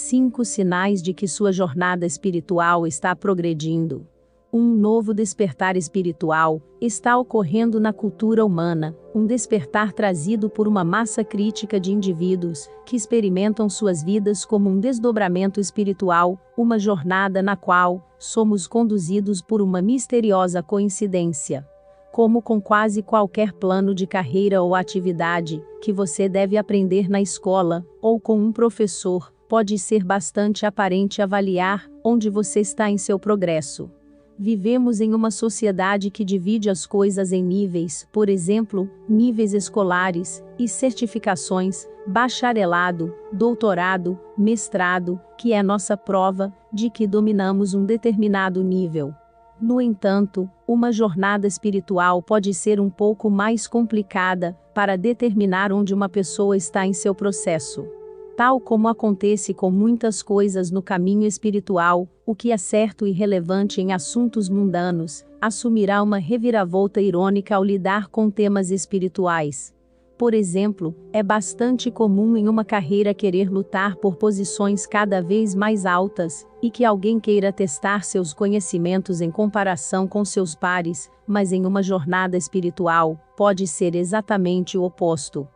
5 sinais de que sua jornada espiritual está progredindo. Um novo despertar espiritual está ocorrendo na cultura humana, um despertar trazido por uma massa crítica de indivíduos que experimentam suas vidas como um desdobramento espiritual, uma jornada na qual somos conduzidos por uma misteriosa coincidência. Como com quase qualquer plano de carreira ou atividade que você deve aprender na escola, ou com um professor, pode ser bastante aparente avaliar onde você está em seu progresso. Vivemos em uma sociedade que divide as coisas em níveis, por exemplo, níveis escolares e certificações, bacharelado, doutorado, mestrado, que é nossa prova de que dominamos um determinado nível. No entanto, uma jornada espiritual pode ser um pouco mais complicada para determinar onde uma pessoa está em seu processo. Tal como acontece com muitas coisas no caminho espiritual, o que é certo e relevante em assuntos mundanos, assumirá uma reviravolta irônica ao lidar com temas espirituais. Por exemplo, é bastante comum em uma carreira querer lutar por posições cada vez mais altas, e que alguém queira testar seus conhecimentos em comparação com seus pares, mas em uma jornada espiritual, pode ser exatamente o oposto.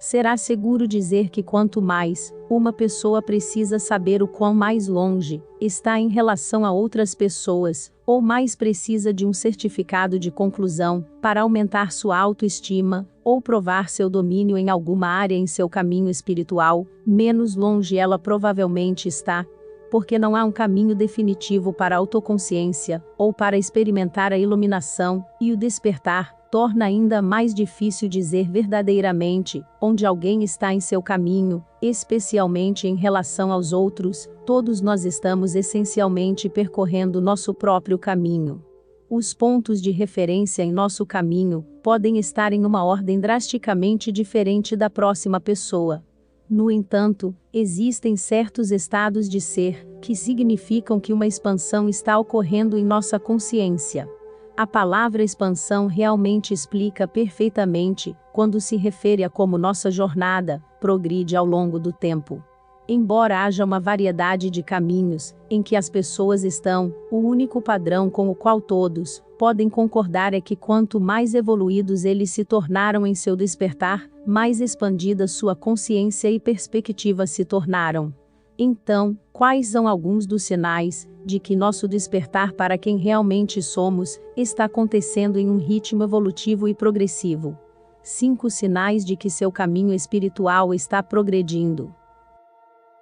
Será seguro dizer que quanto mais uma pessoa precisa saber o quão mais longe está em relação a outras pessoas, ou mais precisa de um certificado de conclusão para aumentar sua autoestima, ou provar seu domínio em alguma área em seu caminho espiritual, menos longe ela provavelmente está, porque não há um caminho definitivo para a autoconsciência, ou para experimentar a iluminação e o despertar. Torna ainda mais difícil dizer verdadeiramente onde alguém está em seu caminho, especialmente em relação aos outros. Todos nós estamos essencialmente percorrendo nosso próprio caminho. Os pontos de referência em nosso caminho podem estar em uma ordem drasticamente diferente da próxima pessoa. No entanto, existem certos estados de ser que significam que uma expansão está ocorrendo em nossa consciência. A palavra expansão realmente explica perfeitamente quando se refere a como nossa jornada progride ao longo do tempo. Embora haja uma variedade de caminhos em que as pessoas estão, o único padrão com o qual todos podem concordar é que quanto mais evoluídos eles se tornaram em seu despertar, mais expandida sua consciência e perspectiva se tornaram. Então, quais são alguns dos sinais de que nosso despertar para quem realmente somos está acontecendo em um ritmo evolutivo e progressivo? 5 sinais de que seu caminho espiritual está progredindo.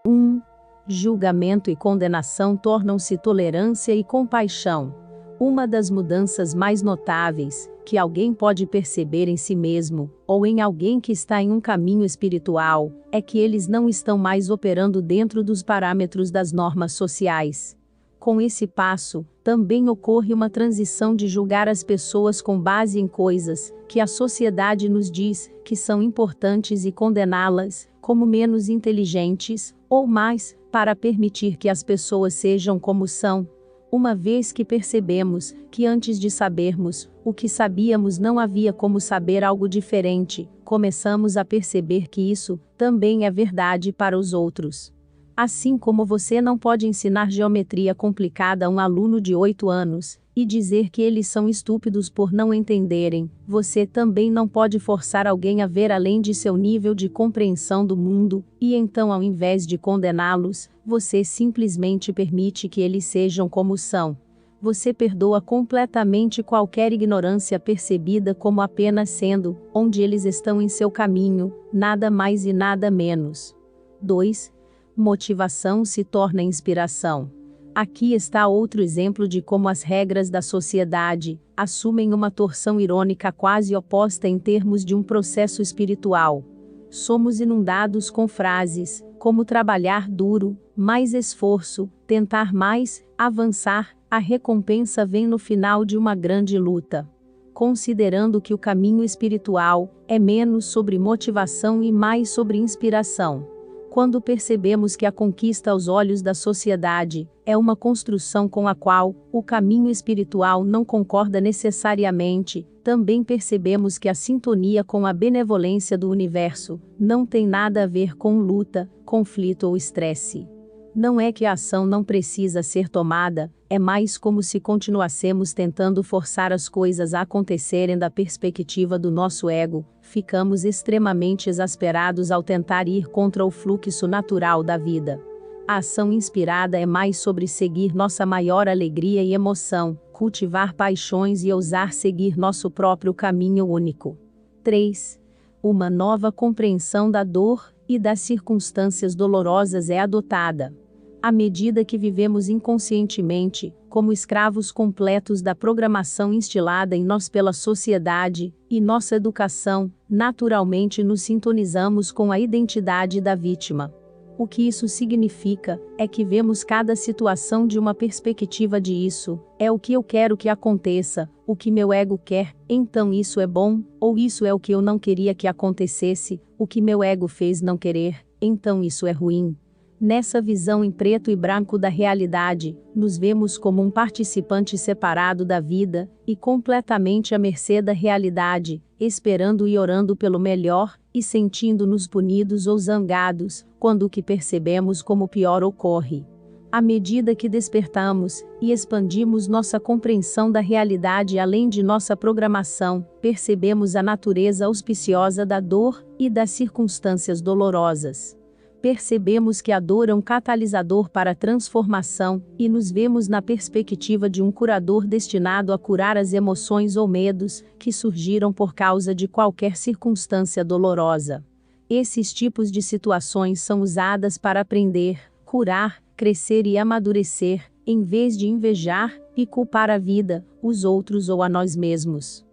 1. Julgamento e condenação tornam-se tolerância e compaixão. Uma das mudanças mais notáveis que alguém pode perceber em si mesmo, ou em alguém que está em um caminho espiritual, é que eles não estão mais operando dentro dos parâmetros das normas sociais. Com esse passo, também ocorre uma transição de julgar as pessoas com base em coisas que a sociedade nos diz que são importantes e condená-las como menos inteligentes, ou mais, para permitir que as pessoas sejam como são. Uma vez que percebemos que antes de sabermos o que sabíamos não havia como saber algo diferente, começamos a perceber que isso também é verdade para os outros. Assim como você não pode ensinar geometria complicada a um aluno de 8 anos, e dizer que eles são estúpidos por não entenderem, você também não pode forçar alguém a ver além de seu nível de compreensão do mundo, e então ao invés de condená-los, você simplesmente permite que eles sejam como são. Você perdoa completamente qualquer ignorância percebida como apenas sendo onde eles estão em seu caminho, nada mais e nada menos. 2. Motivação se torna inspiração. Aqui está outro exemplo de como as regras da sociedade assumem uma torção irônica quase oposta em termos de um processo espiritual. Somos inundados com frases como trabalhar duro, mais esforço, tentar mais, avançar, a recompensa vem no final de uma grande luta. Considerando que o caminho espiritual é menos sobre motivação e mais sobre inspiração. Quando percebemos que a conquista aos olhos da sociedade é uma construção com a qual o caminho espiritual não concorda necessariamente, também percebemos que a sintonia com a benevolência do universo não tem nada a ver com luta, conflito ou estresse. Não é que a ação não precisa ser tomada, é mais como se continuássemos tentando forçar as coisas a acontecerem da perspectiva do nosso ego, ficamos extremamente exasperados ao tentar ir contra o fluxo natural da vida. A ação inspirada é mais sobre seguir nossa maior alegria e emoção, cultivar paixões e ousar seguir nosso próprio caminho único. 3. Uma nova compreensão da dor e das circunstâncias dolorosas é adotada. À medida que vivemos inconscientemente, como escravos completos da programação instilada em nós pela sociedade e nossa educação, naturalmente nos sintonizamos com a identidade da vítima. O que isso significa é que vemos cada situação de uma perspectiva de isso é o que eu quero que aconteça, o que meu ego quer, então isso é bom, ou isso é o que eu não queria que acontecesse, o que meu ego fez não querer, então isso é ruim. Nessa visão em preto e branco da realidade, nos vemos como um participante separado da vida e completamente à mercê da realidade, esperando e orando pelo melhor e sentindo-nos punidos ou zangados quando o que percebemos como pior ocorre. À medida que despertamos e expandimos nossa compreensão da realidade além de nossa programação, percebemos a natureza auspiciosa da dor e das circunstâncias dolorosas. Percebemos que a dor é um catalisador para a transformação, e nos vemos na perspectiva de um curador destinado a curar as emoções ou medos que surgiram por causa de qualquer circunstância dolorosa. Esses tipos de situações são usadas para aprender, curar, crescer e amadurecer, em vez de invejar e culpar a vida, os outros ou a nós mesmos.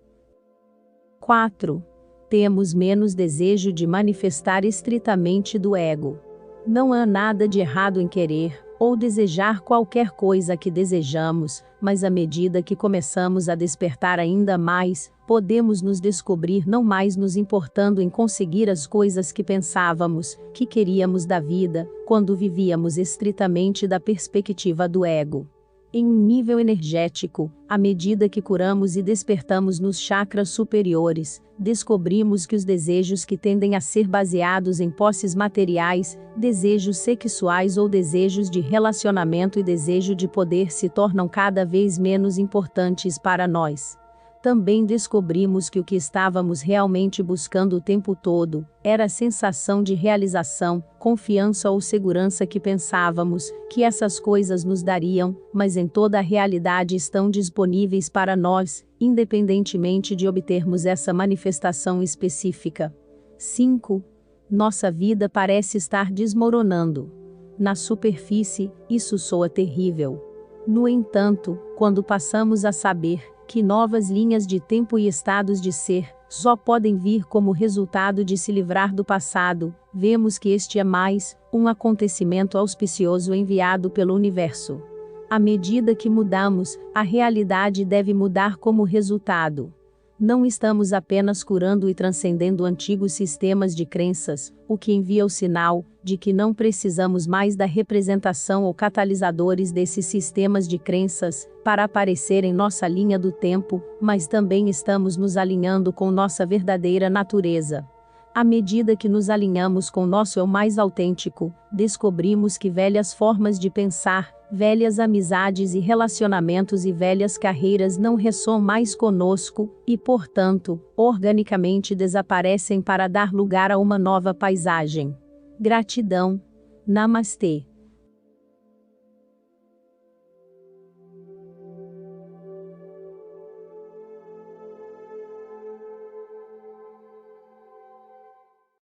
4. Temos menos desejo de manifestar estritamente do ego. Não há nada de errado em querer ou desejar qualquer coisa que desejamos, mas à medida que começamos a despertar ainda mais, podemos nos descobrir não mais nos importando em conseguir as coisas que pensávamos que queríamos da vida, quando vivíamos estritamente da perspectiva do ego. Em um nível energético, à medida que curamos e despertamos nos chakras superiores, descobrimos que os desejos que tendem a ser baseados em posses materiais, desejos sexuais ou desejos de relacionamento e desejo de poder se tornam cada vez menos importantes para nós. Também descobrimos que o que estávamos realmente buscando o tempo todo era a sensação de realização, confiança ou segurança que pensávamos que essas coisas nos dariam, mas em toda a realidade estão disponíveis para nós, independentemente de obtermos essa manifestação específica. 5. Nossa vida parece estar desmoronando. Na superfície, isso soa terrível. No entanto, quando passamos a saber que novas linhas de tempo e estados de ser só podem vir como resultado de se livrar do passado, vemos que este é mais um acontecimento auspicioso enviado pelo universo. À medida que mudamos, a realidade deve mudar como resultado. Não estamos apenas curando e transcendendo antigos sistemas de crenças, o que envia o sinal de que não precisamos mais da representação ou catalisadores desses sistemas de crenças para aparecer em nossa linha do tempo, mas também estamos nos alinhando com nossa verdadeira natureza. À medida que nos alinhamos com nosso eu mais autêntico, descobrimos que velhas formas de pensar, velhas amizades e relacionamentos e velhas carreiras não ressoam mais conosco e, portanto, organicamente desaparecem para dar lugar a uma nova paisagem. Gratidão. Namastê.